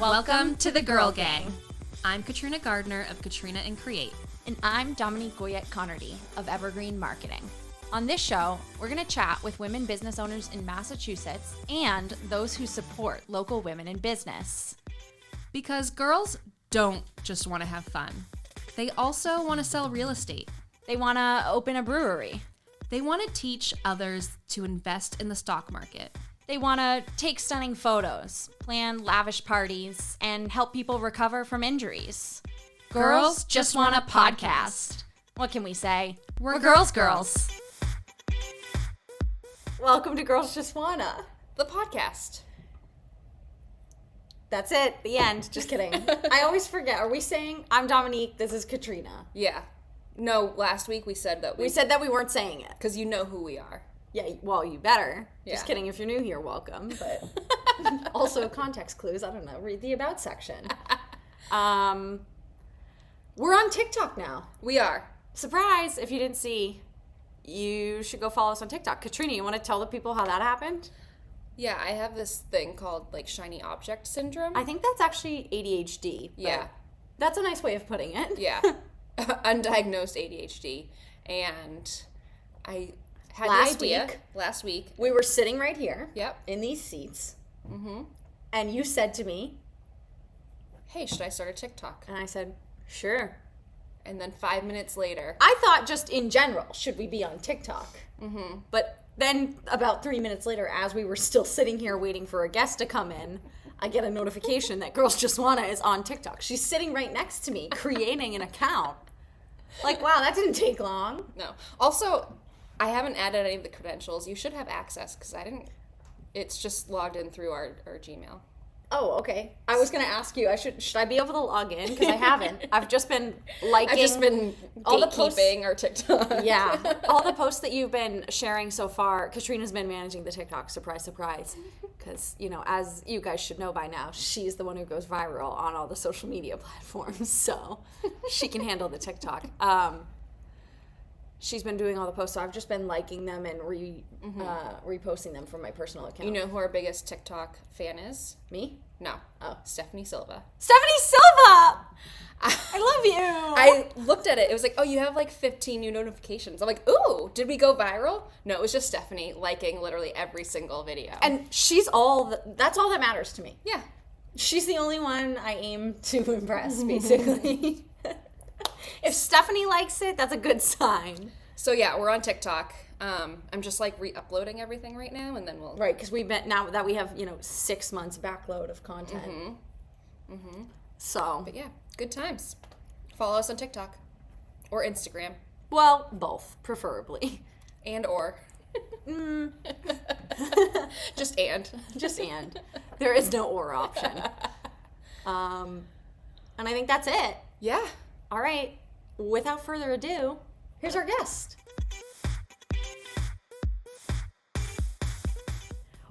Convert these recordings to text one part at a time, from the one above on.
Welcome to the Girl Gang. I'm Katrina Gardner of Katrina and Create. And I'm Dominique Goyette-Connerty of Evergreen Marketing. On this show, we're going to chat with women business owners in Massachusetts and those who support local women in business. Because girls don't just want to have fun. They also want to sell real estate. They want to open a brewery. They want to teach others to invest in the stock market. They want to take stunning photos, plan lavish parties, and help people recover from injuries. Girls just want a podcast. What can we say? We're girls. Welcome to Girls Just Wanna, the podcast. That's it. The end. Just kidding. I always forget. Are we saying, I'm Dominique, this is Katrina? Yeah. No, last week we said that we said that we weren't saying it. Because you know who we are. Yeah, well, you better. Yeah. Just kidding. If you're new here, welcome. But also context clues. I don't know. Read the about section. We're on TikTok now. We are. Surprise! If you didn't see, you should go follow us on TikTok. Katrina, you want to tell the people how that happened? Yeah, I have this thing called like shiny object syndrome. I think that's actually ADHD. Yeah. That's a nice way of putting it. Yeah. Undiagnosed ADHD. And I had Last the idea week. last week. We were sitting right here. Yep. In these seats. Mm-hmm. And you said to me, hey, should I start a TikTok? and I said, sure. And then 5 minutes later. I thought just in general, should we be on TikTok? Mm-hmm. But then about 3 minutes later, as we were still sitting here waiting for a guest to come in, I get a notification that Girls Just Wanna is on TikTok. She's sitting right next to me, creating an account. Like, wow, that didn't take long. No. Also, I haven't added any of the credentials. You should have access because I didn't. It's just logged in through our Gmail. Oh, okay. I was going to ask you, should I be able to log in? Because I haven't. I've just been liking. I've just been all the posts. gatekeeping our TikTok. Yeah. All the posts that you've been sharing so far. Katrina's been managing the TikTok. Surprise, surprise. Because, as you guys should know by now, she's the one who goes viral on all the social media platforms. So she can handle the TikTok. She's been doing all the posts, so I've just been liking them and reposting them from my personal account. You know who our biggest TikTok fan is? Me? No. Oh. Stephanie Silva. Stephanie Silva! I love you! I looked at it. It was like, oh, you have like 15 new notifications. I'm like, ooh, did we go viral? No, it was just Stephanie liking literally every single video. And that's all that matters to me. Yeah. She's the only one I aim to impress, basically. If Stephanie likes it, that's a good sign. So yeah, we're on TikTok. I'm just like re-uploading everything right now, and then we'll... Right, because now that we have, 6 months backload of content. Mm-hmm. Mm-hmm. So. But yeah, good times. Follow us on TikTok. Or Instagram. Well, both, preferably. And or. Just and. Just and. There is no or option. And I think that's it. Yeah. All right. Without further ado, here's our guest.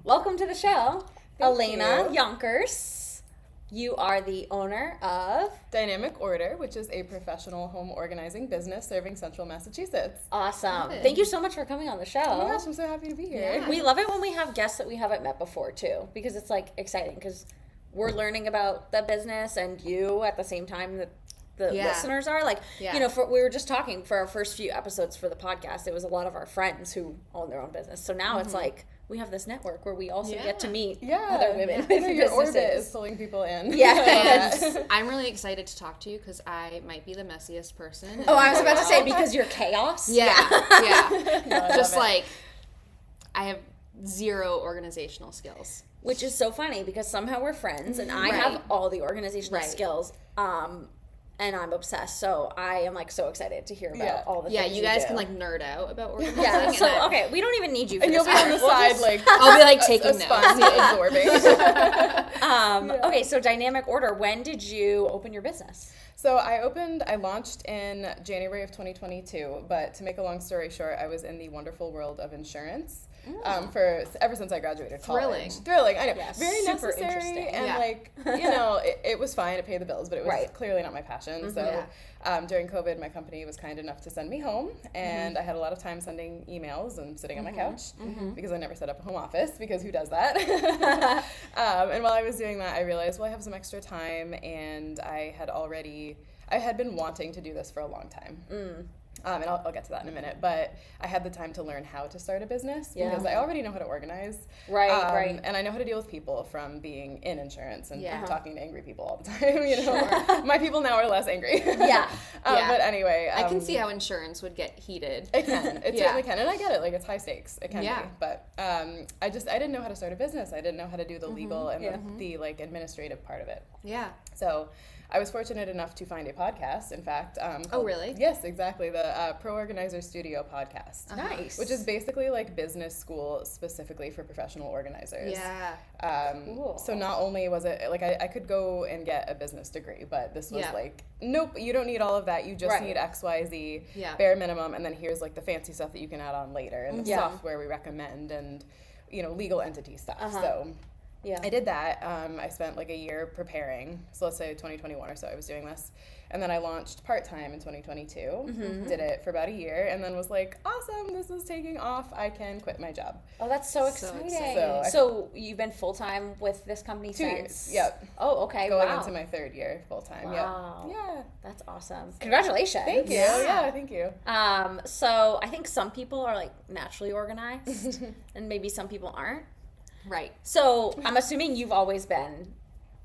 Welcome to the show, Alaina Yonkers. You are the owner of Dynamic Order, which is a professional home organizing business serving Central Massachusetts. Awesome. Thank you so much for coming on the show. Oh my gosh, I'm so happy to be here. Yeah. We love it when we have guests that we haven't met before, too, because it's, exciting, because we're learning about the business and you at the same time that the listeners are. We were just talking for our first few episodes for the podcast, it was a lot of our friends who own their own business. So now it's like, we have this network where we also get to meet other women with your orbit businesses. is pulling people in. Yeah. I'm really excited to talk to you because I might be the messiest person. Oh, I was about to say because you're chaos. Yeah. No, Just I have zero organizational skills. Which is so funny because somehow we're friends and I have all the organizational skills. And I'm obsessed, so I am so excied to hear about all the things you guys do. can nerd out about organizing. Yeah, so okay, we don't even need you for And this you'll be on the side, I'll be taking a notes. sponge absorbing. Okay, so Dynamic Order, when did you open your business? So I launched in January of 2022, but to make a long story short, I was in the wonderful world of insurance. for ever since I graduated college. Thrilling. Thrilling, I know. Yeah, very super necessary, interesting. and like, you know, it was fine to pay the bills, but it was clearly not my passion. So during COVID, my company was kind enough to send me home, and I had a lot of time sending emails and sitting on my couch because I never set up a home office, because who does that? And while I was doing that, I realized, well, I have some extra time, and I had been wanting to do this for a long time. And I'll get to that in a minute, but I had the time to learn how to start a business because I already know how to organize. Right. And I know how to deal with people from being in insurance and talking to angry people all the time, you know. My people now are less angry. But anyway. I can see how insurance would get heated. It can. It certainly can. And I get it. Like, it's high stakes. It can be. But I didn't know how to start a business. I didn't know how to do the legal and the like administrative part of it. Yeah. So I was fortunate enough to find a podcast, in fact. Oh, really? Yes, exactly. The Pro Organizer Studio podcast. Nice. Which is basically like business school specifically for professional organizers. Yeah. Cool. So not only was it, like, I could go and get a business degree, but this was like, nope, you don't need all of that. You just need X, Y, Z, bare minimum, and then here's like the fancy stuff that you can add on later, and the software we recommend, and, you know, legal entity stuff. So I did that. I spent like a year preparing. So let's say 2021 or so I was doing this. And then I launched part-time in 2022. Did it for about a year, and then was like, awesome, this is taking off. I can quit my job. Oh, that's so exciting. So you've been full-time with this company 2 since? years. Yep. Oh, okay. Going into my 3rd year full-time. Wow. Yep. Yeah. That's awesome. Congratulations. Thank you. Yeah, thank you. So I think some people are like naturally organized and maybe some people aren't. Right. So I'm assuming you've always been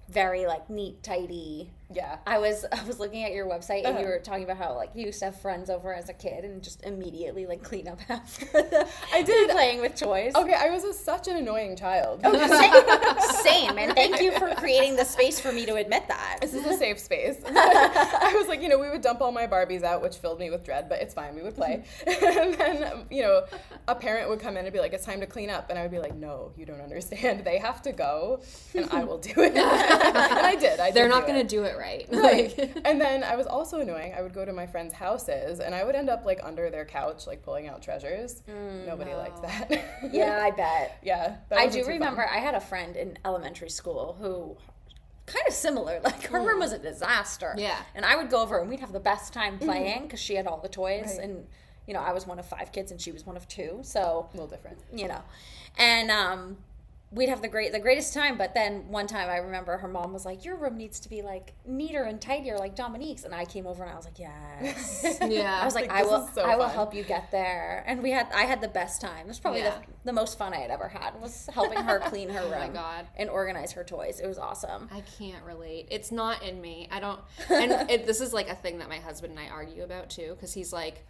very like neat, tidy. Yeah. I was looking at your website and you were talking about how like you used to have friends over as a kid and just immediately like clean up after the I did playing with toys. Okay, I was such an annoying child. Same, and thank you for creating the space for me to admit that. This is a safe space. I was like, you know, we would dump all my Barbies out, which filled me with dread, but it's fine, we would play. And then, you know, a parent would come in and be like, it's time to clean up. And I would be like, no, you don't understand. They have to go, and I will do it. And I did. They're not going to do it right. Right. And then I was also annoying. I would go to my friends' houses, and I would end up like under their couch, like pulling out treasures. Nobody liked that. Yeah, I bet. Yeah. I do remember I had a friend in elementary school who kind of similar. Like her room was a disaster. Yeah. And I would go over and we'd have the best time playing because she had all the toys and you know, I was one of 5 kids and she was one of 2. So a little different. You know. And we'd have the greatest time, but then one time I remember her mom was like, your room needs to be like neater and tidier like Dominique's, and I came over and I was like, yes. Yeah. I was like, I will help you get there. And I had the best time. It was probably the most fun I had ever had, was helping her clean her room. Oh my God. And organize her toys. It was awesome. I can't relate. It's not in me. I don't, this is like a thing that my husband and I argue about too, because he's like,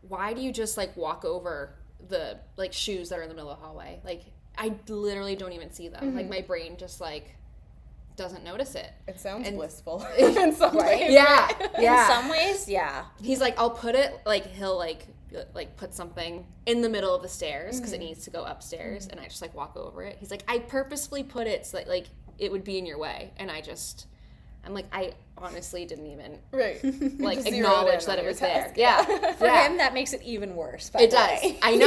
why do you just like walk over the like shoes that are in the middle of the hallway? Like, I literally don't even see them. Like, my brain just, like, doesn't notice it. It sounds blissful in some ways. Yeah. In some ways, yeah. He's like, I'll put it, like, he'll, like put something in the middle of the stairs because it needs to go upstairs, and I just, like, walk over it. He's like, I purposefully put it so that, like, it would be in your way, and I'm like, I honestly didn't even like acknowledge that it was there. Yeah. For him, that makes it even worse. By it the does. way. I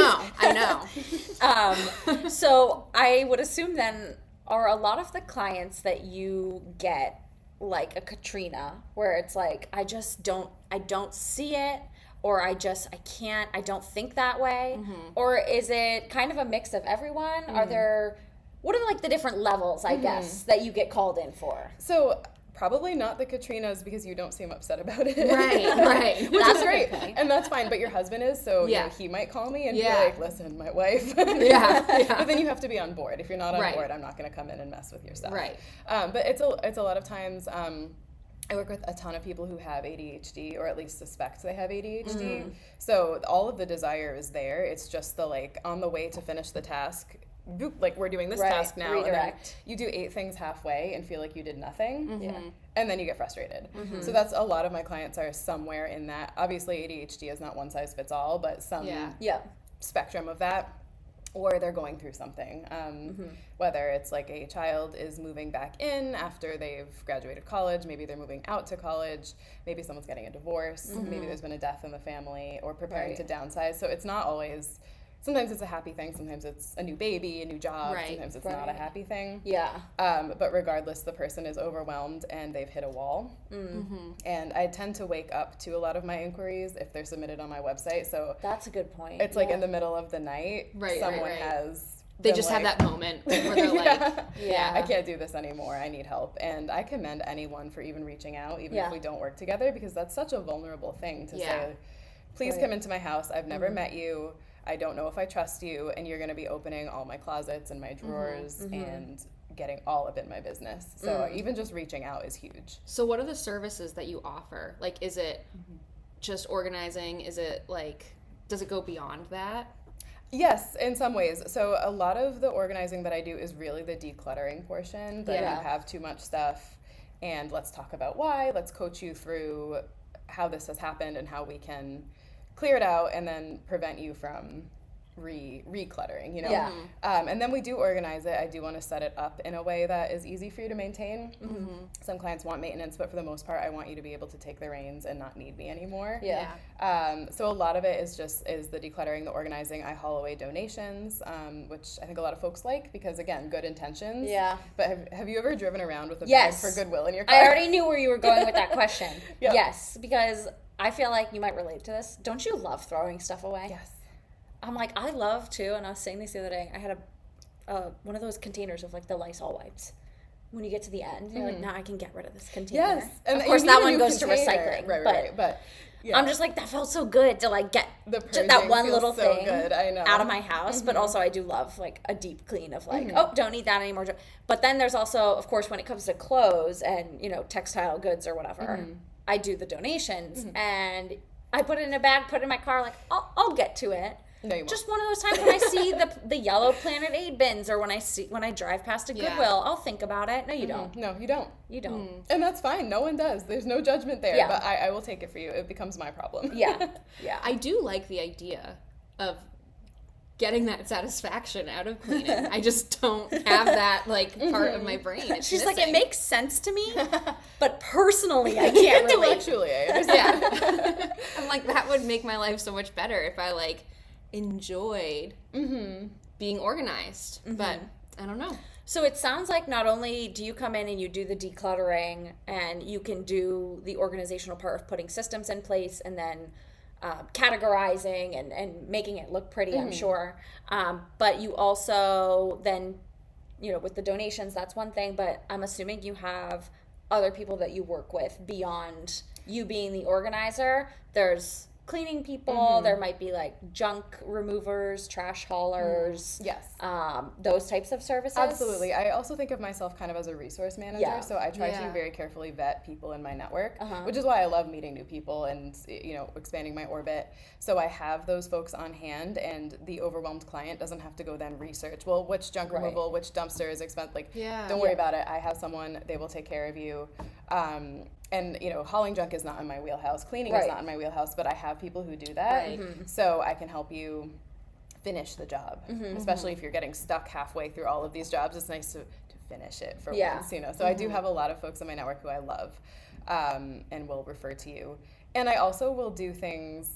know. So I would assume then, are a lot of the clients that you get like a Katrina, where it's like, I don't see it, or I don't think that way, or is it kind of a mix of everyone? What are like the different levels, I guess, that you get called in for? So probably not the Katrinas, because you don't seem upset about it. Right. Which is great. And that's fine. But your husband is, so you know, he might call me and be like, listen, my wife. But then you have to be on board. If you're not on board, I'm not going to come in and mess with your stuff. Right. But it's a lot of times, I work with a ton of people who have ADHD, or at least suspect they have ADHD. So all of the desire is there. It's just the, like, on the way to finish the task, like, we're doing this task now, redirect. and then you do 8 things halfway and feel like you did nothing, and then you get frustrated. So that's a lot of my clients are somewhere in that. Obviously, ADHD is not one size fits all, but some spectrum of that, or they're going through something. Whether it's like a child is moving back in after they've graduated college, maybe they're moving out to college, maybe someone's getting a divorce, maybe there's been a death in the family, or preparing to downsize. So it's not always sometimes it's a happy thing, sometimes it's a new baby, a new job, sometimes it's not a happy thing. Yeah. But regardless, the person is overwhelmed and they've hit a wall. And I tend to wake up to a lot of my inquiries if they're submitted on my website. So that's a good point. It's like in the middle of the night, someone has... They just have that moment where they're like, I can't do this anymore. I need help. And I commend anyone for even reaching out, even if we don't work together, because that's such a vulnerable thing to say, please come into my house. I've never met you. I don't know if I trust you, and you're going to be opening all my closets and my drawers and getting all up in my business. So even just reaching out is huge. So what are the services that you offer? Like, is it just organizing? Is it like, does it go beyond that? Yes, in some ways. So a lot of the organizing that I do is really the decluttering portion, that you have too much stuff, and let's talk about why. Let's coach you through how this has happened and how we can clear it out and then prevent you from recluttering, you know? And then we do organize it. I do want to set it up in a way that is easy for you to maintain. Some clients want maintenance, but for the most part, I want you to be able to take the reins and not need me anymore. So a lot of it is the decluttering, the organizing. I haul away donations, which I think a lot of folks like because, again, good intentions. But have you ever driven around with a bag for Goodwill in your car? I already knew where you were going with that question. Yes, because I feel like you might relate to this. Don't you love throwing stuff away? Yes. I'm like, I love to, and I was saying this the other day. I had one of those containers of like the Lysol wipes. When you get to the end, you're like, now I can get rid of this container. Yes, and of course that one goes to recycling. But I'm just like, that felt so good to like get that one little thing out of my house. But also I do love like a deep clean of like, oh, don't need that anymore. But then there's also, of course, when it comes to clothes and, you know, textile goods or whatever, I do the donations and I put it in a bag, put it in my car, like, I'll get to it. No, you won't. Just one of those times when I see the yellow Planet Aid bins or when I drive past a Goodwill, I'll think about it. No, you don't. No, you don't. You don't. And that's fine. No one does. There's no judgment there. But I will take it for you. It becomes my problem. Yeah. I do like the idea of getting that satisfaction out of cleaning. I just don't have that like part of my brain. It's She's missing. like, it makes sense to me, but personally I can't relate. Intellectually, I understand. Yeah. I'm like, that would make my life so much better if I like enjoyed being organized. But I don't know. So it sounds like not only do you come in and you do the decluttering and you can do the organizational part of putting systems in place and then categorizing and making it look pretty, I'm sure. But you also then, you know, with the donations, that's one thing, but I'm assuming you have other people that you work with beyond you being the organizer. There's cleaning people, there might be like junk removers, trash haulers, those types of services. Absolutely. I also think of myself kind of as a resource manager, so I try to very carefully vet people in my network, which is why I love meeting new people and, you know, expanding my orbit. So I have those folks on hand, and the overwhelmed client doesn't have to go then research, well, which junk removal, which dumpster is expensive, like, don't worry about it. I have someone, they will take care of you. And, you know, hauling junk is not in my wheelhouse. Cleaning is not in my wheelhouse, but I have people who do that. So I can help you finish the job, especially if you're getting stuck halfway through all of these jobs. It's nice to finish it for once, you know. So I do have a lot of folks in my network who I love and will refer to you. And I also will do things,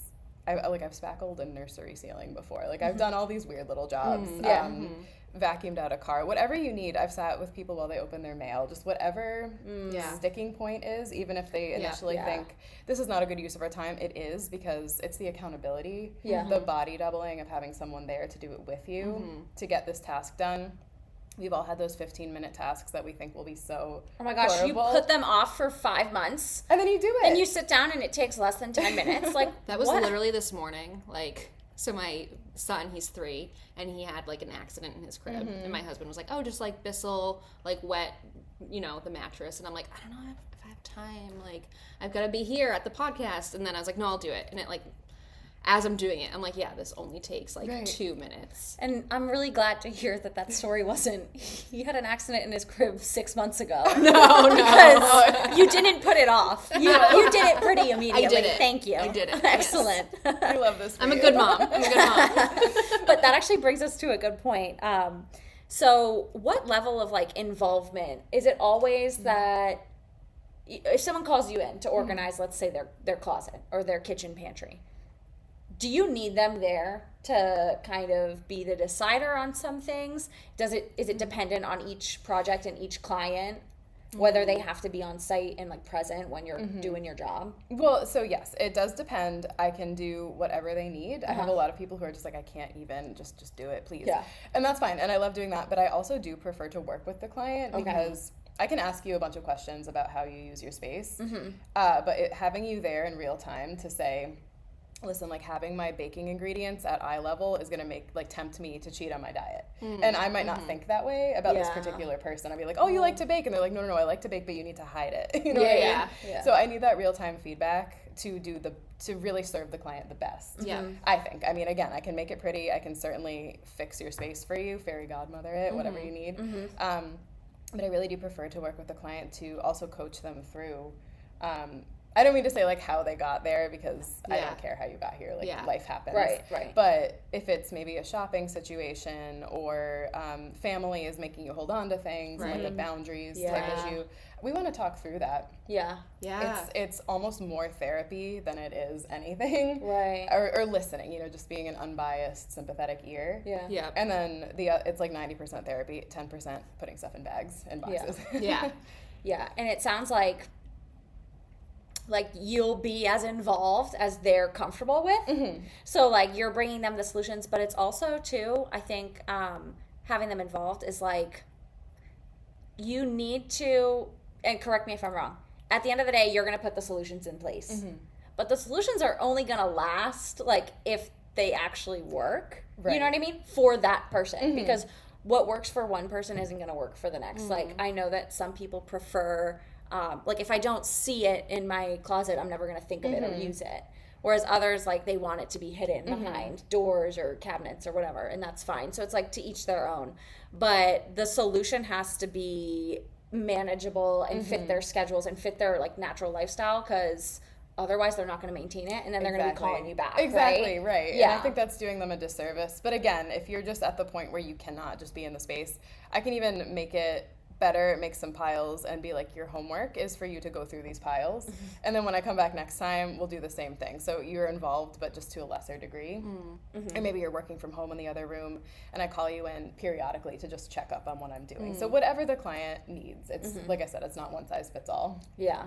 I've spackled a nursery ceiling before. Like, I've done all these weird little jobs. Vacuumed out a car, whatever you need. I've sat with people while they open their mail, just whatever sticking point is, even if they initially think this is not a good use of our time. It is, because it's the accountability, the body doubling of having someone there to do it with you to get this task done. We've all had those 15-minute tasks that we think will be so oh my gosh, horrible. You put them off for 5 months. And then you do it. And you sit down and it takes less than 10 minutes. Like, that was literally this morning. Like, so my son, he's 3, and he had like an accident in his crib. And my husband was like, oh, just like this'll like wet, you know, the mattress. And I'm like, I don't know if I have time. Like, I've got to be here at the podcast. And then I was like, no, I'll do it. And it like, as I'm doing it, I'm like, yeah, this only takes like 2 minutes. And I'm really glad to hear that story wasn't, he had an accident in his crib 6 months ago. No. Because you didn't put it off. You did it pretty immediately. I did it. Thank you. I did it. Excellent. I love this. I'm a good mom. But that actually brings us to a good point. So what level of like involvement, is it always that if someone calls you in to organize, let's say their closet or their kitchen pantry, do you need them there to kind of be the decider on some things? Is it dependent on each project and each client, whether they have to be on site and like present when you're doing your job? Well, so yes, it does depend. I can do whatever they need. I have a lot of people who are just like, I can't even, just do it, please. Yeah. And that's fine. And I love doing that. But I also do prefer to work with the client because I can ask you a bunch of questions about how you use your space. But having you there in real time to say, listen, like having my baking ingredients at eye level is going to tempt me to cheat on my diet. And I might not think that way about this particular person. I'd be like, oh, you like to bake? And they're like, no, I like to bake, but you need to hide it. You know what I mean? Yeah. So I need that real-time feedback to really serve the client the best. Yeah. I think. I mean, again, I can make it pretty. I can certainly fix your space for you, fairy godmother it, whatever you need. But I really do prefer to work with the client to also coach them through I don't mean to say like how they got there because I don't care how you got here. Like life happens. Right. But if it's maybe a shopping situation or family is making you hold on to things, like a boundaries type issue, we want to talk through that. Yeah. It's almost more therapy than it is anything. Right. Or listening, just being an unbiased, sympathetic ear. Yeah. And then it's like 90% therapy, 10% putting stuff in bags and boxes. Yeah. And it sounds like you'll be as involved as they're comfortable with. So like you're bringing them the solutions, but it's also too, I think, having them involved is like, you need to, and correct me if I'm wrong, at the end of the day, you're going to put the solutions in place. But the solutions are only going to last like if they actually work. Right. You know what I mean? For that person. Because what works for one person isn't going to work for the next. Like I know that some people prefer like if I don't see it in my closet, I'm never going to think of it or use it. Whereas others, like they want it to be hidden behind doors or cabinets or whatever, and that's fine. So it's like to each their own. But the solution has to be manageable and fit their schedules and fit their like natural lifestyle, because otherwise they're not going to maintain it, and then they're going to be calling you back. Exactly, right. Yeah. And I think that's doing them a disservice. But again, if you're just at the point where you cannot just be in the space, I can even make it better, make some piles and be like, your homework is for you to go through these piles. And then when I come back next time, we'll do the same thing. So you're involved, but just to a lesser degree. And maybe you're working from home in the other room, and I call you in periodically to just check up on what I'm doing. So whatever the client needs, it's like I said, it's not one size fits all. Yeah.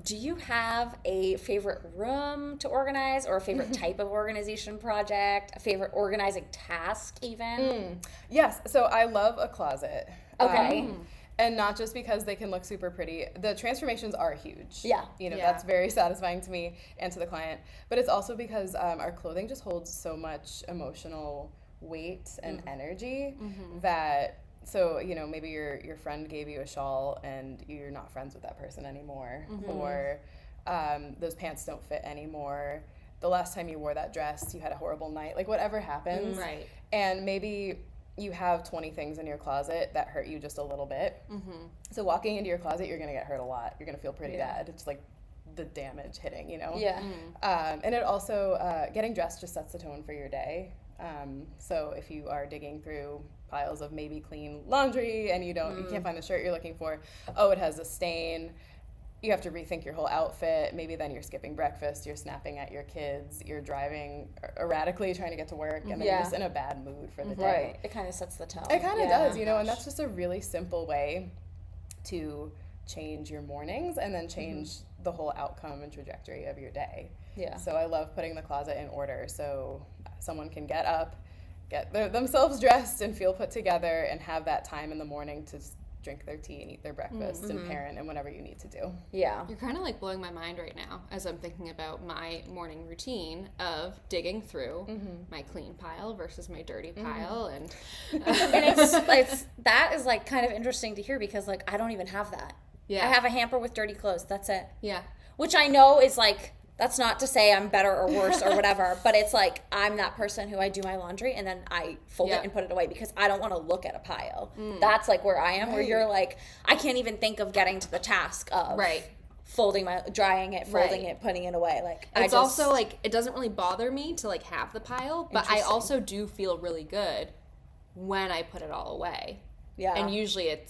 Do you have a favorite room to organize, or a favorite type of organization project, a favorite organizing task even? Yes. So I love a closet. Okay. And not just because they can look super pretty. The transformations are huge. Yeah. That's very satisfying to me and to the client. But it's also because our clothing just holds so much emotional weight and energy that, so, maybe your friend gave you a shawl and you're not friends with that person anymore. Or those pants don't fit anymore. The last time you wore that dress, you had a horrible night. Like, whatever happens. Right. And maybe you have 20 things in your closet that hurt you just a little bit. So walking into your closet, you're going to get hurt a lot. You're going to feel pretty bad. It's like the damage hitting, Yeah. And it also, getting dressed just sets the tone for your day. So if you are digging through piles of maybe clean laundry and you can't find the shirt you're looking for, it has a stain, you have to rethink your whole outfit. Maybe then you're skipping breakfast, you're snapping at your kids, you're driving erratically trying to get to work, and then you're just in a bad mood for the day. Right. It kind of sets the tone. It kind of does, and that's just a really simple way to change your mornings and then change the whole outcome and trajectory of your day. Yeah. So I love putting the closet in order so someone can get up, get themselves dressed and feel put together, and have that time in the morning to drink their tea and eat their breakfast and parent and whatever you need to do. Yeah. You're kind of like blowing my mind right now as I'm thinking about my morning routine of digging through my clean pile versus my dirty pile. And it's that is like kind of interesting to hear, because like I don't even have that. Yeah. I have a hamper with dirty clothes. That's it. Yeah. Which I know is like, that's not to say I'm better or worse or whatever, but it's like I'm that person who I do my laundry and then I fold it and put it away because I don't want to look at a pile. That's like where I am, where you're like, I can't even think of getting to the task of drying it, folding it, putting it away. Like it's also like, it doesn't really bother me to like have the pile, but I also do feel really good when I put it all away. Yeah. And usually it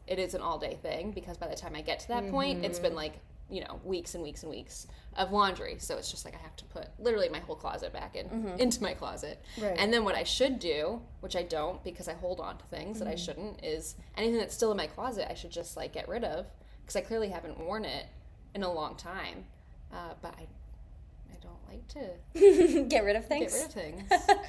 is an all day thing, because by the time I get to that point, it's been like weeks and weeks and weeks of laundry. So it's just like I have to put literally my whole closet back into my closet. Right. And then what I should do, which I don't because I hold on to things that I shouldn't, is anything that's still in my closet I should just like get rid of because I clearly haven't worn it in a long time. But I don't like to get rid of things.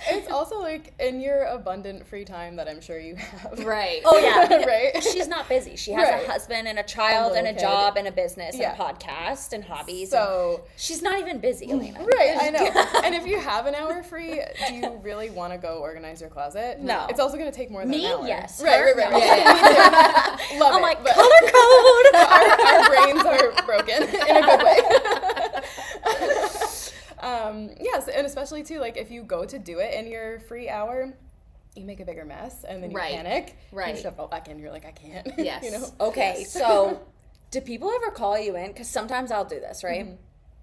It's also like in your abundant free time that I'm sure you have. Right. Oh yeah. Right. She's not busy. She has a husband and a child and a job and a business and a podcast and hobbies. So and she's not even busy, Alaina. Right, I know. And if you have an hour free, do you really want to go organize your closet? No. It's also going to take more than an hour. Yes. Right. Yeah. Love I'm it. like, color code. Our brains are broken in a good way. Yes, and especially too, like if you go to do it in your free hour, you make a bigger mess and then you panic. Right. You shove it back in. You're like, I can't. Yes. You know? Okay, so do people ever call you in? Because sometimes I'll do this, right?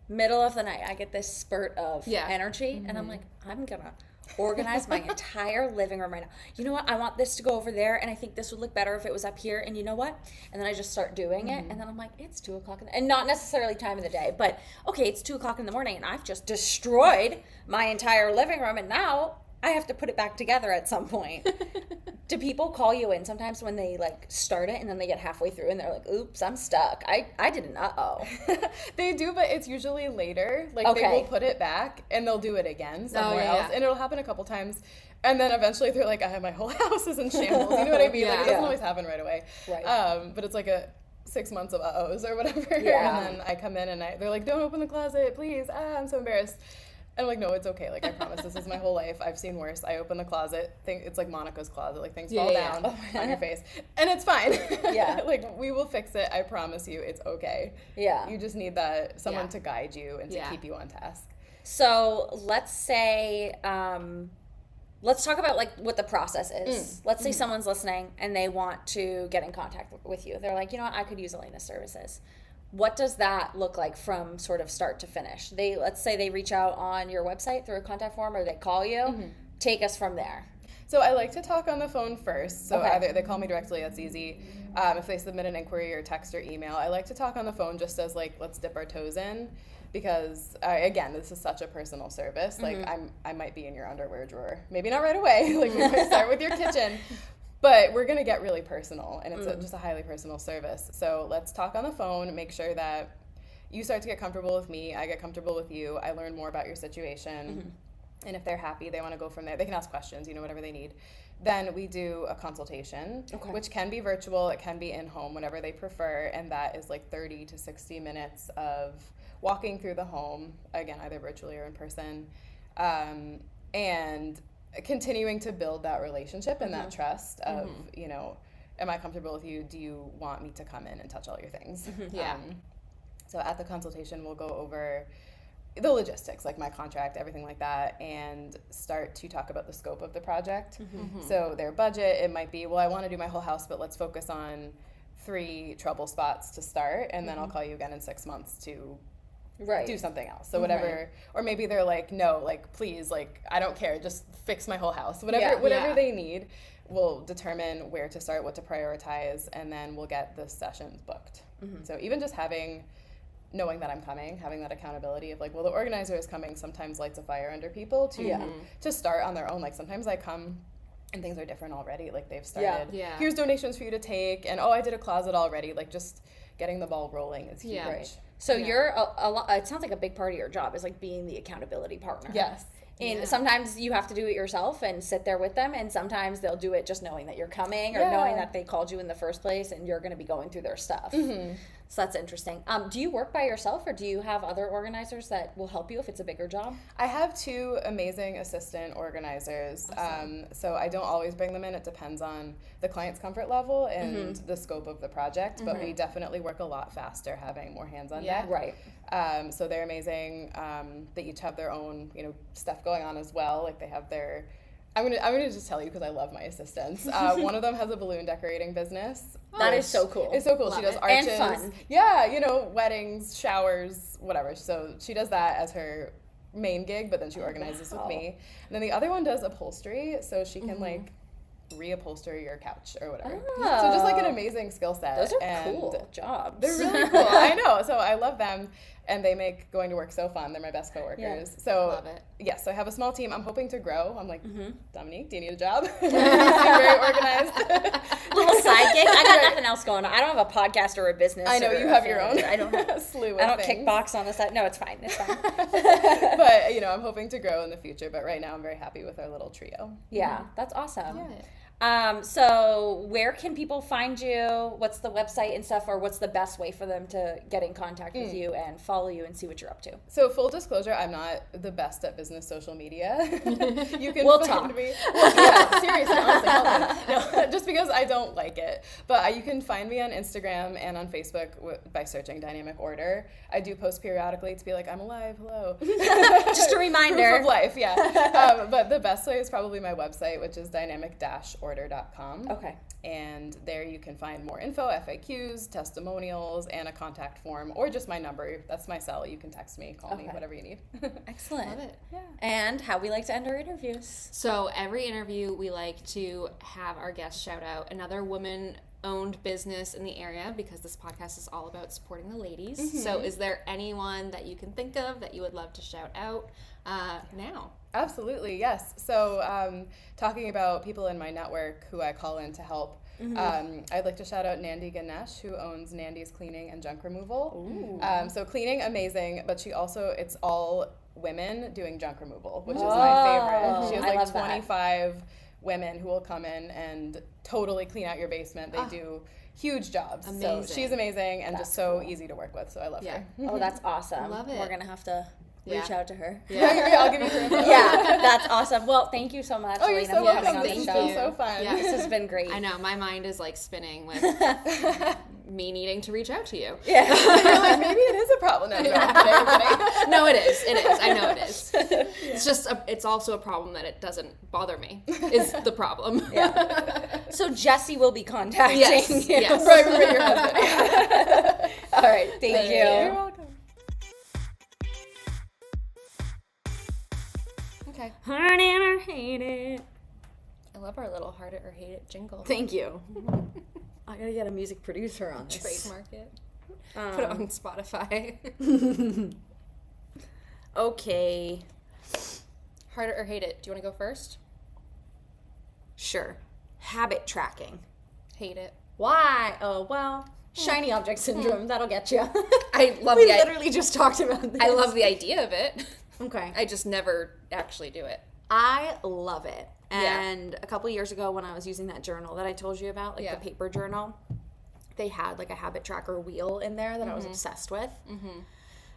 Middle of the night, I get this spurt of energy, and I'm like, I'm gonna organize my entire living room right now. You know what? I want this to go over there, and I think this would look better if it was up here. And you know what? And then I just start doing it, and then I'm like, it's 2:00 and not necessarily time of the day, but okay, it's 2:00 in the morning, and I've just destroyed my entire living room, and now I have to put it back together at some point. Do people call you in sometimes when they like start it and then they get halfway through and they're like, oops, I'm stuck. I did an uh-oh. They do, but it's usually later. Like they will put it back and they'll do it again somewhere else. And it'll happen a couple times. And then eventually they're like, my whole house is in shambles. You know what I mean? Like it doesn't always happen right away. Right. But it's like a 6 months of uh-ohs or whatever. Yeah. And then I come in and they're like, don't open the closet, please. I'm so embarrassed. And I'm like, no, it's okay. Like, I promise, this is my whole life. I've seen worse. I open the closet. It's like Monica's closet. Like, things fall down on your face. And it's fine. Yeah. Like, we will fix it. I promise you, it's okay. Yeah. You just need someone to guide you and to keep you on task. So, let's say, let's talk about, like, what the process is. Let's say someone's listening and they want to get in contact with you. They're like, you know what? I could use Alaina's services. What does that look like from sort of start to finish? Let's say they reach out on your website through a contact form or they call you. Take us from there. So I like to talk on the phone first. So either they call me directly, that's easy. If they submit an inquiry or text or email, I like to talk on the phone just as like, let's dip our toes in. Because again, this is such a personal service. Like I might be in your underwear drawer. Maybe not right away. Like we might start with your kitchen. But we're going to get really personal, and it's just a highly personal service. So let's talk on the phone, make sure that you start to get comfortable with me, I get comfortable with you, I learn more about your situation, and if they're happy, they want to go from there. They can ask questions, whatever they need. Then we do a consultation, which can be virtual, it can be in-home, whatever they prefer, and that is like 30 to 60 minutes of walking through the home, again, either virtually or in person, and continuing to build that relationship and that trust of, am I comfortable with you? Do you want me to come in and touch all your things? So at the consultation, we'll go over the logistics, like my contract, everything like that, and start to talk about the scope of the project. So their budget, it might be, well, I want to do my whole house, but let's focus on 3 trouble spots to start, and then I'll call you again in 6 months to do something else. So whatever, or maybe they're like, no, like, please, like, I don't care, just fix my whole house. Whatever they need, we'll determine where to start, what to prioritize, and then we'll get the sessions booked. So even just knowing that I'm coming, having that accountability of like, well, the organizer is coming, sometimes lights a fire under people to start on their own. Like sometimes I come and things are different already. Like they've started, here's donations for you to take, and I did a closet already. Like just getting the ball rolling is huge. Right. So you're it sounds like a big part of your job is like being the accountability partner. Yes. And sometimes you have to do it yourself and sit there with them, and sometimes they'll do it just knowing that you're coming or knowing that they called you in the first place and you're going to be going through their stuff. So that's interesting. Do you work by yourself, or do you have other organizers that will help you if it's a bigger job? I have 2 amazing assistant organizers. Awesome. So I don't always bring them in. It depends on the client's comfort level and the scope of the project, but we definitely work a lot faster having more hands on deck. Right. So they're amazing. They each have their own, stuff going on as well. Like they have their, I'm gonna just tell you because I love my assistants. One of them has a balloon decorating business. That is so cool. It's so cool. She does arches. And fun. Yeah, weddings, showers, whatever. So she does that as her main gig, but then she organizes with me. And then the other one does upholstery, so she can like reupholster your couch or whatever. Oh. So just like an amazing skill set. Those are cool jobs. They're really cool. I know. So I love them, and they make going to work so fun. They're my best coworkers. Yeah. So love it. Yes, so I have a small team. I'm hoping to grow. I'm like, Dominique, do you need a job? You seem very organized. Little side gig. I got nothing else going on. I don't have a podcast or a business. I know or you a have your family. own. I don't have a slew of I don't things. kickbox on the side. No, it's fine. It's fine. But I'm hoping to grow in the future. But right now, I'm very happy with our little trio. Yeah, that's awesome. Yeah. So where can people find you? What's the website and stuff, or what's the best way for them to get in contact with you and follow you and see what you're up to? So full disclosure, I'm not the best at business social media. You can We'll find talk. me. Well, yeah, seriously, honestly, help me. No, just because I don't like it. But you can find me on Instagram and on Facebook by searching Dynamic Order. I do post periodically to be like, I'm alive, hello. Just a reminder. Proof of life, yeah. But the best way is probably my website, which is dynamic-order.com. Okay. And there you can find more info, FAQs, testimonials, and a contact form, or just my number. That's my cell. You can text me, call me, whatever you need. Excellent. Love it. Yeah. And how we like to end our interviews. So every interview, we like to have our guests shout out another woman-owned business in the area, because this podcast is all about supporting the ladies. So is there anyone that you can think of that you would love to shout out now? Absolutely, yes. So talking about people in my network who I call in to help, I'd like to shout out Nandi Ganesh, who owns Nandi's Cleaning and Junk Removal. So cleaning, amazing, but it's all women doing junk removal, which is my favorite. She has I like love that. 25 women who will come in and totally clean out your basement. They do huge jobs. So Amazing. she's amazing and That's just so cool. easy to work with. So I love her. Oh, that's awesome. Love it. We're going to have to reach out to her. Yeah. I'll give you her info. Yeah, that's awesome. Well, thank you so much, Oh, you're Alaina, so for welcome. coming on This the has show. been so fun. Yeah. This has been great. I know, my mind is like spinning with me needing to reach out to you. Yeah. You're like, maybe it is a problem. No, I'm kidding, everybody. No, it is. It is. I know it is. It's just, it's also a problem that it doesn't bother me, is the problem. So Jesse will be contacting Yes. you. Yes. Right, your husband. All right. Thank you. You're welcome. Okay. Heart it or hate it. I love our little heart it or hate it jingle. Thank you. I gotta get a music producer on this. Trademark it. Put it on Spotify. Okay. Heart it or hate it. Do you want to go first? Sure. Habit tracking. Hate it. Why? Oh, well, shiny object syndrome. That'll get you. I love We the literally just talked about this. I love the idea of it. Okay. I just never actually do it. I love it. Yeah. And a couple years ago when I was using that journal that I told you about, like Yeah. the paper journal, they had like a habit tracker wheel in there that I was obsessed with.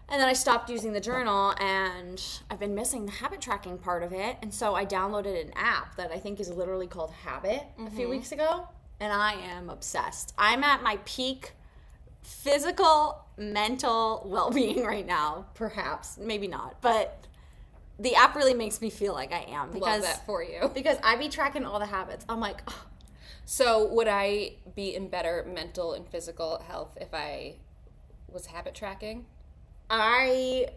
And then I stopped using the journal and I've been missing the habit tracking part of it. And so I downloaded an app that I think is literally called Habit a few weeks ago. And I am obsessed. I'm at my peak physical, mental well-being right now, perhaps. Maybe not. But the app really makes me feel like I am. Love that for you. Because I be tracking all the habits. I'm like, oh, So would I be in better mental and physical health if I was habit tracking? I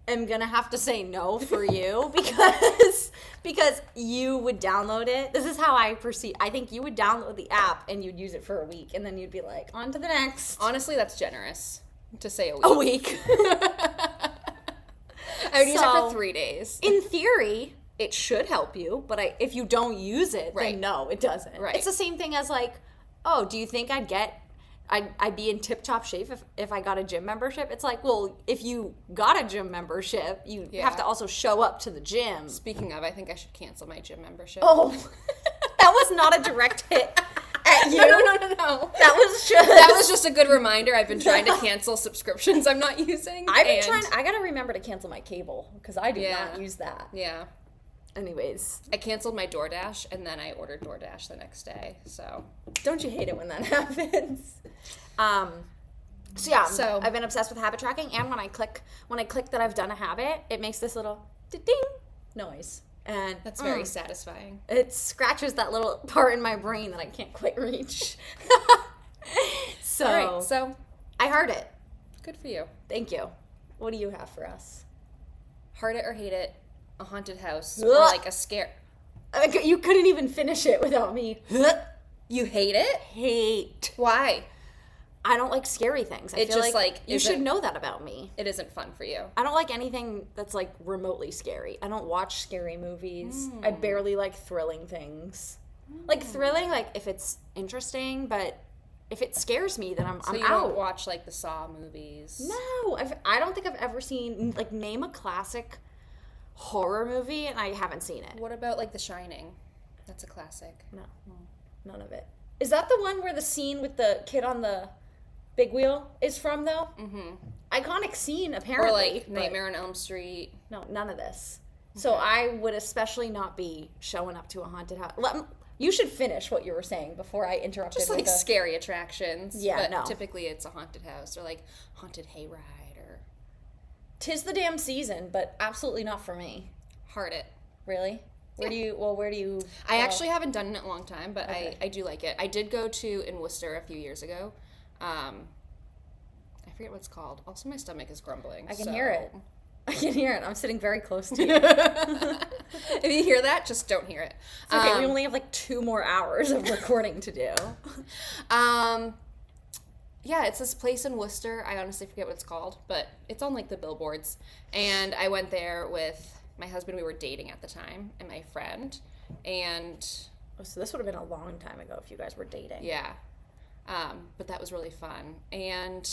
am gonna have to say no for you because you would download it. This is how I perceive. I think you would download the app and you'd use it for a week, and then you'd be like, on to the next. Honestly, that's generous to say a week. A week. I would use it So- for 3 days. In theory, it should help you, but if you don't use it, Right. then no, it doesn't. Right. It's the same thing as like, oh, do you think I'd be in tip-top shape if I got a gym membership? It's like, well, if you got a gym membership, you Yeah. have to also show up to the gym. Speaking of, I think I should cancel my gym membership. Oh, that was not a direct hit at you. No. That was just. That was just a good reminder. I've been trying to cancel subscriptions I'm not using. I've been and- trying. I gotta remember to cancel my cable because I do Yeah. not use that. Yeah. Anyways, I canceled my DoorDash and then I ordered DoorDash the next day. So don't you hate it when that happens? So yeah, So- I've been obsessed with habit tracking, and when I click that I've done a habit, it makes this little ding noise, and that's very satisfying. it scratches that little part in my brain that I can't quite reach. So, All right. So I heard it. good for you. Thank you. What do you have for us? Heart it or hate it, a haunted house or Ugh. like a scare. You couldn't even finish it without me. You hate it? Hate. Why? I don't like scary things. I feel like you should know that about me. It isn't fun for you. I don't like anything that's like remotely scary. I don't watch scary movies. I barely like thrilling things. Like thrilling, like if it's interesting, but if it scares me, then I'm so you out. Don't watch like the Saw movies? No, I don't think I've ever seen, like, name a classic horror movie, and I haven't seen it. What about like The Shining? That's a classic. No, none of it. Is that the one where the scene with the kid on the big wheel is from, though? Mm-hmm. Iconic scene, apparently. Or like Nightmare on Elm Street. No, none of this. Okay. So I would especially not be showing up to a haunted house. You should finish what you were saying before I interrupted. Just like scary attractions. Yeah, but no. Typically it's a haunted house or like haunted hayride or... 'Tis the damn season, but absolutely not for me. Heart it. Really? Where do you... I actually haven't done it in a long time, but okay. I do like it. I did go to in Worcester a few years ago. I forget what it's called. Also, my stomach is grumbling. I can hear it. I can hear it. I'm sitting very close to you. If you hear that, just don't hear it. It's okay, we only have like 2 more hours of recording to do. Yeah, it's this place in Worcester. I honestly forget what it's called, but it's on like the billboards. And I went there with my husband. We were dating at the time, and my friend. And so this would have been a long time ago if you guys were dating. Yeah. But that was really fun. And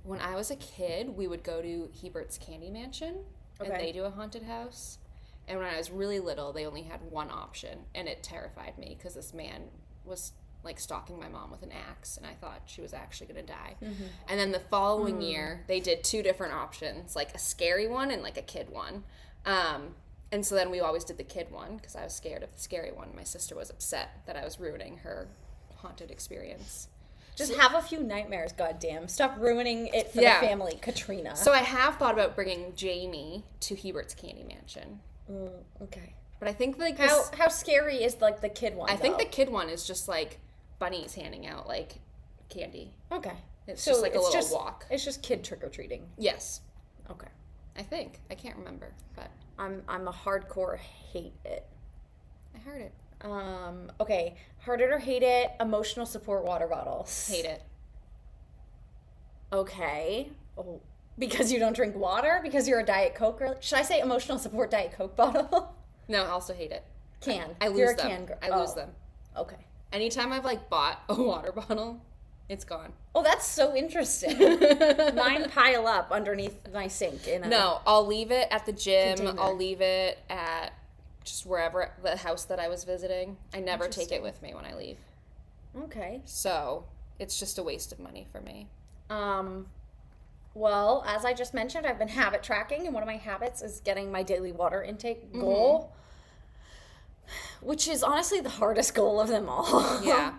when I was a kid, we would go to Hebert's Candy Mansion, and they do a haunted house. And when I was really little, they only had one option, and it terrified me because this man was like stalking my mom with an axe, and I thought she was actually going to die. Mm-hmm. And then the following year, they did 2 different options, like a scary one and like a kid one. And so then we always did the kid one because I was scared of the scary one. My sister was upset that I was ruining her haunted experience. Just have a few nightmares, goddamn. Stop ruining it for the family, Katrina. So I have thought about bringing Jamie to Hebert's Candy Mansion. Okay. But I think like how scary is like the kid one? I think the kid one is just like bunnies handing out like candy. Okay. It's just like a little walk. It's just kid trick or treating. Yes. Okay. I think. I can't remember, but I'm a hardcore hate it. I heard it. Okay. Heart it or hate it, emotional support water bottles. Hate it. Okay. Oh, because you don't drink water? Because you're a Diet Coke girl? Should I say emotional support Diet Coke bottle? No, I also hate it. Can. I lose you're them. A can girl. I lose them. Okay. Anytime I've like bought a water bottle, it's gone. Oh, that's so interesting. Mine pile up underneath my sink. No, I'll leave it at the gym. Container. I'll leave it at just wherever, the house that I was visiting. I never take it with me when I leave. Okay. So it's just a waste of money for me. Well, as I just mentioned, I've been habit tracking, and one of my habits is getting my daily water intake goal, which is honestly the hardest goal of them all. Yeah.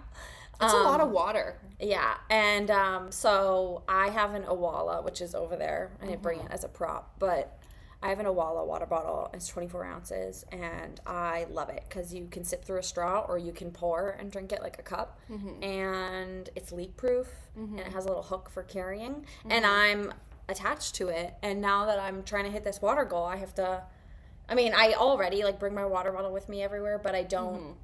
It's a lot of water. Yeah, and so I have an Owala, which is over there. I didn't bring it as a prop, but I have an Owala water bottle. It's 24 ounces, and I love it because you can sip through a straw or you can pour and drink it like a cup, and it's leak-proof, and it has a little hook for carrying, and I'm attached to it, and now that I'm trying to hit this water goal, I have to, I mean, I already, like, bring my water bottle with me everywhere, but I don't,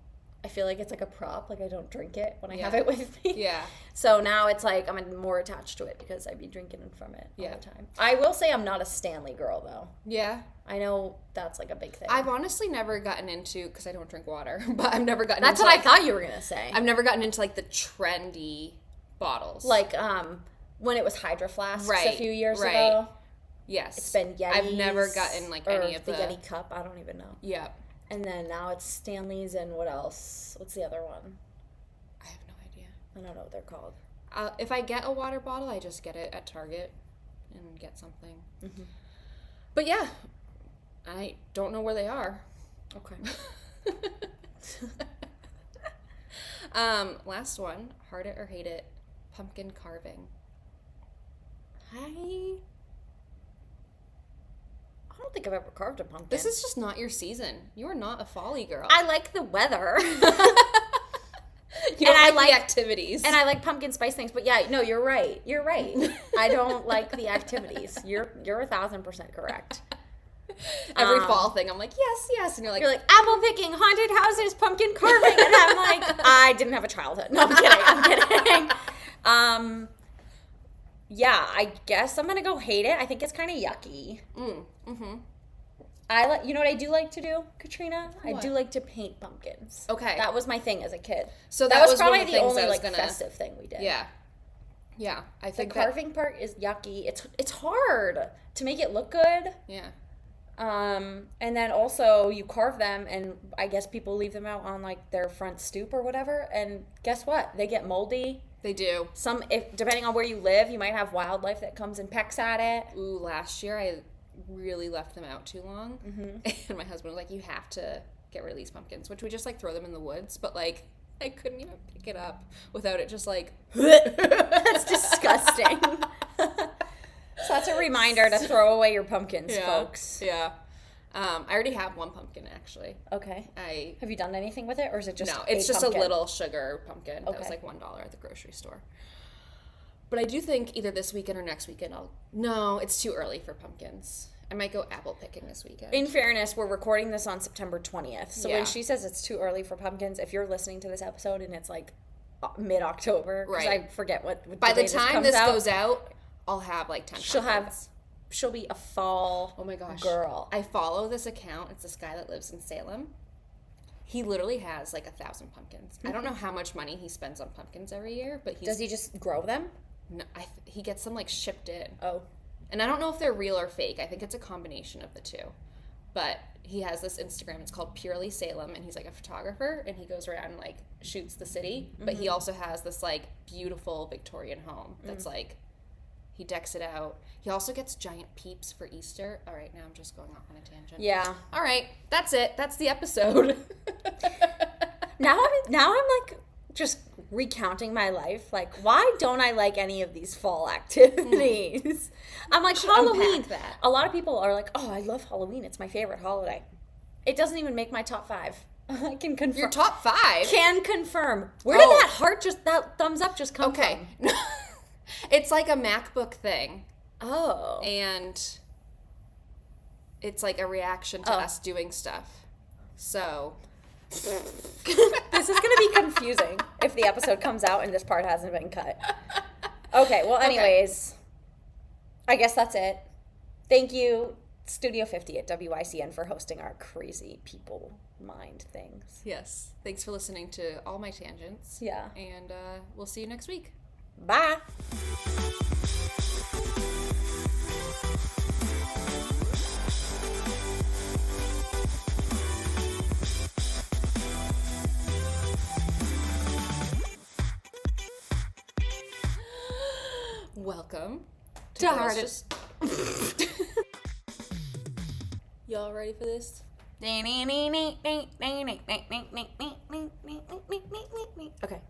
I feel like it's like a prop, like I don't drink it when I have it with me. Yeah. So now it's like I'm more attached to it because I'd be drinking from it all the time. I will say I'm not a Stanley girl though. Yeah. I know that's like a big thing. I've honestly never gotten into, because I don't drink water, but I've never gotten that's into what I thought you were going to say. I've never gotten into like the trendy bottles. Like when it was Hydro Flasks a few years ago. Yes. It's been Yetis. I've never gotten like any of the Yeti cup. I don't even know. Yeah. And then now it's Stanley's, and what else? What's the other one? I have no idea. I don't know what they're called. If I get a water bottle, I just get it at Target and get something. But yeah, I don't know where they are. Okay. Last one, heart it or hate it, pumpkin carving. I don't think I've ever carved a pumpkin. This is just not your season. You are not a folly girl. I like the weather. You don't like the activities. And I like pumpkin spice things. But yeah, no, you're right. You're right. I don't like the activities. You're 1,000% correct. Every fall thing, I'm like, yes. And you're like apple picking, haunted houses, pumpkin carving. And I'm like, I didn't have a childhood. No, I'm kidding. Yeah, I guess I'm going to go hate it. I think it's kind of yucky. You know what I do like to do, Katrina? What? I do like to paint pumpkins. Okay. That was my thing as a kid. So that was probably one of the only festive thing we did. Yeah. Yeah, I think the carving part is yucky. It's hard to make it look good. Yeah. And then also you carve them, and I guess people leave them out on like their front stoop or whatever. And guess what? They get moldy. They do. Depending on where you live, you might have wildlife that comes and pecks at it. Ooh, last year I really left them out too long, and my husband was like, "You have to get rid of these pumpkins," which we just like throw them in the woods, but like. I couldn't even pick it up without it just like... That's disgusting. So that's a reminder to throw away your pumpkins, folks. Yeah. I already have one pumpkin, actually. Okay. Have you done anything with it, or is it just No, it's just pumpkin? a little sugar pumpkin. That was like $1 at the grocery store. But I do think either this weekend or next weekend No, it's too early for pumpkins. I might go apple picking this weekend. In fairness, we're recording this on September 20th. So when she says it's too early for pumpkins, if you're listening to this episode and it's like mid-October, because I forget what by the time this out, goes out, I'll have like 10 pumpkins. She'll be a fall girl. I follow this account. It's this guy that lives in Salem. He literally has like 1,000 pumpkins. I don't know how much money he spends on pumpkins every year, but does he just grow them? No, he gets them like shipped in. Oh. And I don't know if they're real or fake. I think it's a combination of the two. But he has this Instagram. It's called Purely Salem, and he's like a photographer, and he goes around and like shoots the city. But he also has this like beautiful Victorian home that's like he decks it out. He also gets giant peeps for Easter. All right, now I'm just going off on a tangent. Yeah. All right, that's it. That's the episode. Now I'm like just recounting my life. Like, why don't I like any of these fall activities? I'm like, Halloween. That. A lot of people are like, oh, I love Halloween. It's my favorite holiday. It doesn't even make my top 5. I can confirm. Your top 5? Can confirm. Where did that thumbs up just come from? It's like a MacBook thing. Oh. And it's like a reaction to us doing stuff. So... This is going to be confusing if the episode comes out and this part hasn't been cut. Okay, well, anyways, I guess that's it. Thank you, Studio 50 at WICN, for hosting our crazy people mind things. Yes. Thanks for listening to all my tangents. Yeah. And we'll see you next week. Bye. Welcome to Hardest. Y'all ready for this? Okay.